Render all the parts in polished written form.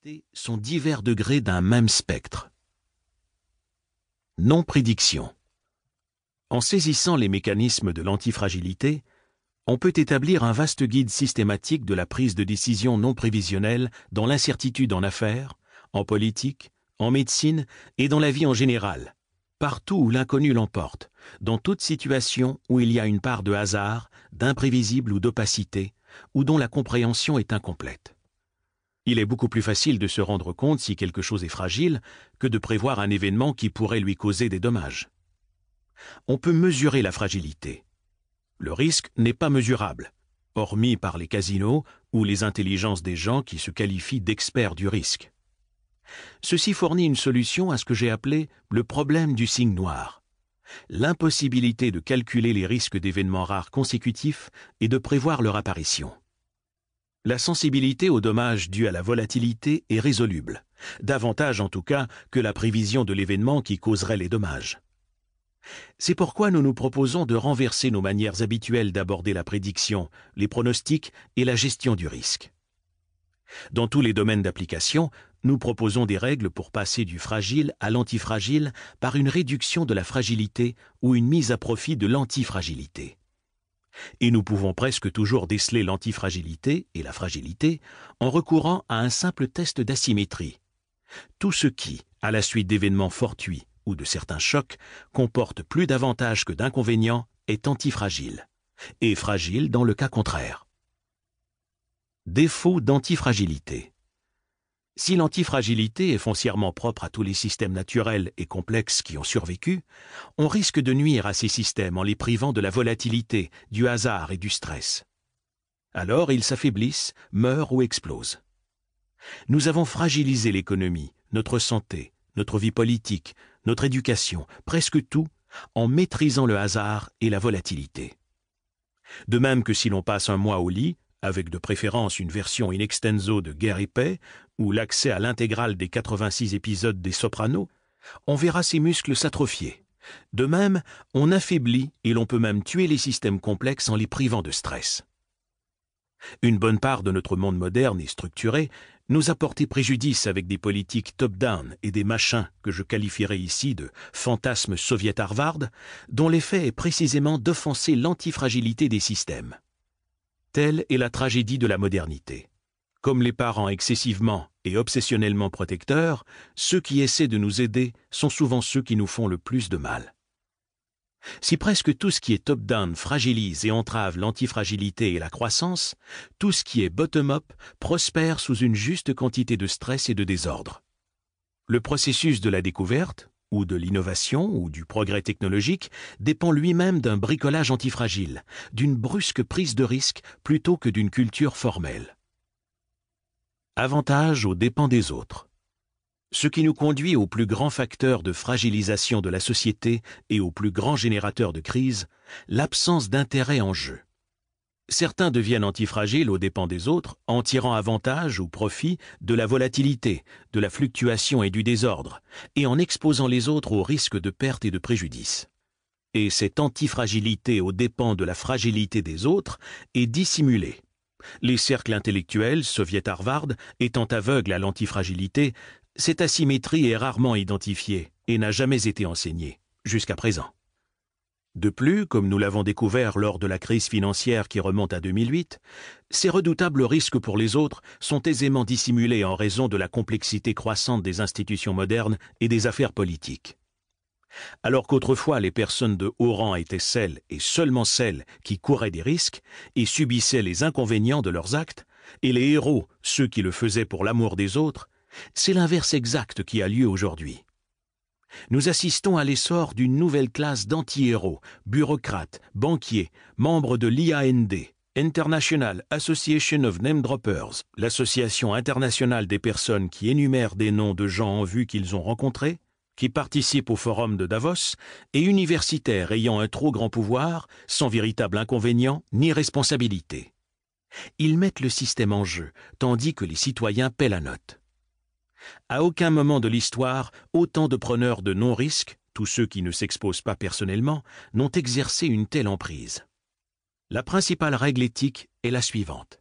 fragilité sont divers degrés d'un même spectre. Non-prédiction. En saisissant les mécanismes de l'antifragilité, on peut établir un vaste guide systématique de la prise de décision non prévisionnelle dans l'incertitude en affaires, en politique, en médecine et dans la vie en général, partout où l'inconnu l'emporte, dans toute situation où il y a une part de hasard, d'imprévisible ou d'opacité, ou dont la compréhension est incomplète. Il est beaucoup plus facile de se rendre compte si quelque chose est fragile que de prévoir un événement qui pourrait lui causer des dommages. On peut mesurer la fragilité. Le risque n'est pas mesurable, hormis par les casinos ou les intelligences des gens qui se qualifient d'experts du risque. Ceci fournit une solution à ce que j'ai appelé le problème du signe noir, l'impossibilité de calculer les risques d'événements rares consécutifs et de prévoir leur apparition. La sensibilité aux dommages dus à la volatilité est résoluble, davantage en tout cas que la prévision de l'événement qui causerait les dommages. C'est pourquoi nous nous proposons de renverser nos manières habituelles d'aborder la prédiction, les pronostics et la gestion du risque. Dans tous les domaines d'application, nous proposons des règles pour passer du fragile à l'antifragile par une réduction de la fragilité ou une mise à profit de l'antifragilité. Et nous pouvons presque toujours déceler l'antifragilité et la fragilité en recourant à un simple test d'asymétrie. Tout ce qui, à la suite d'événements fortuits ou de certains chocs, comporte plus d'avantages que d'inconvénients est antifragile, et fragile dans le cas contraire. Défaut d'antifragilité. Si l'antifragilité est foncièrement propre à tous les systèmes naturels et complexes qui ont survécu, on risque de nuire à ces systèmes en les privant de la volatilité, du hasard et du stress. Alors ils s'affaiblissent, meurent ou explosent. Nous avons fragilisé l'économie, notre santé, notre vie politique, notre éducation, presque tout, en maîtrisant le hasard et la volatilité. De même que si l'on passe un mois au lit, avec de préférence une version in extenso de Guerre et Paix, ou l'accès à l'intégrale des 86 épisodes des Sopranos, on verra ses muscles s'atrophier. De même, on affaiblit et l'on peut même tuer les systèmes complexes en les privant de stress. Une bonne part de notre monde moderne et structuré nous a porté préjudice avec des politiques top-down et des machins que je qualifierais ici de fantasmes soviet-Harvard, dont l'effet est précisément d'offenser l'antifragilité des systèmes. Telle est la tragédie de la modernité. Comme les parents excessivement et obsessionnellement protecteurs, ceux qui essaient de nous aider sont souvent ceux qui nous font le plus de mal. Si presque tout ce qui est top-down fragilise et entrave l'antifragilité et la croissance, tout ce qui est bottom-up prospère sous une juste quantité de stress et de désordre. Le processus de la découverte, ou de l'innovation, ou du progrès technologique, dépend lui-même d'un bricolage antifragile, d'une brusque prise de risque plutôt que d'une culture formelle. Avantage aux dépens des autres. Ce qui nous conduit au plus grand facteur de fragilisation de la société et au plus grand générateur de crise, l'absence d'intérêt en jeu. Certains deviennent antifragiles aux dépens des autres en tirant avantage ou profit de la volatilité, de la fluctuation et du désordre, et en exposant les autres au risque de perte et de préjudice. Et cette antifragilité aux dépens de la fragilité des autres est dissimulée. Les cercles intellectuels, soviet-Harvard, étant aveugles à l'antifragilité, cette asymétrie est rarement identifiée et n'a jamais été enseignée, jusqu'à présent. De plus, comme nous l'avons découvert lors de la crise financière qui remonte à 2008, ces redoutables risques pour les autres sont aisément dissimulés en raison de la complexité croissante des institutions modernes et des affaires politiques. Alors qu'autrefois les personnes de haut rang étaient celles et seulement celles qui couraient des risques et subissaient les inconvénients de leurs actes, et les héros ceux qui le faisaient pour l'amour des autres, c'est l'inverse exact qui a lieu aujourd'hui. Nous assistons à l'essor d'une nouvelle classe d'anti-héros, bureaucrates, banquiers, membres de l'IAND, International Association of Name Droppers, l'association internationale des personnes qui énumèrent des noms de gens en vue qu'ils ont rencontrés, qui participent au forum de Davos, et universitaires ayant un trop grand pouvoir, sans véritable inconvénient ni responsabilité. Ils mettent le système en jeu, tandis que les citoyens paient la note. À aucun moment de l'histoire, autant de preneurs de non-risques, tous ceux qui ne s'exposent pas personnellement, n'ont exercé une telle emprise. La principale règle éthique est la suivante.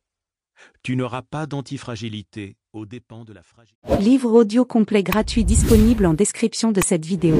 Tu n'auras pas d'antifragilité aux dépens de la fragilité. Livre audio complet gratuit disponible en description de cette vidéo.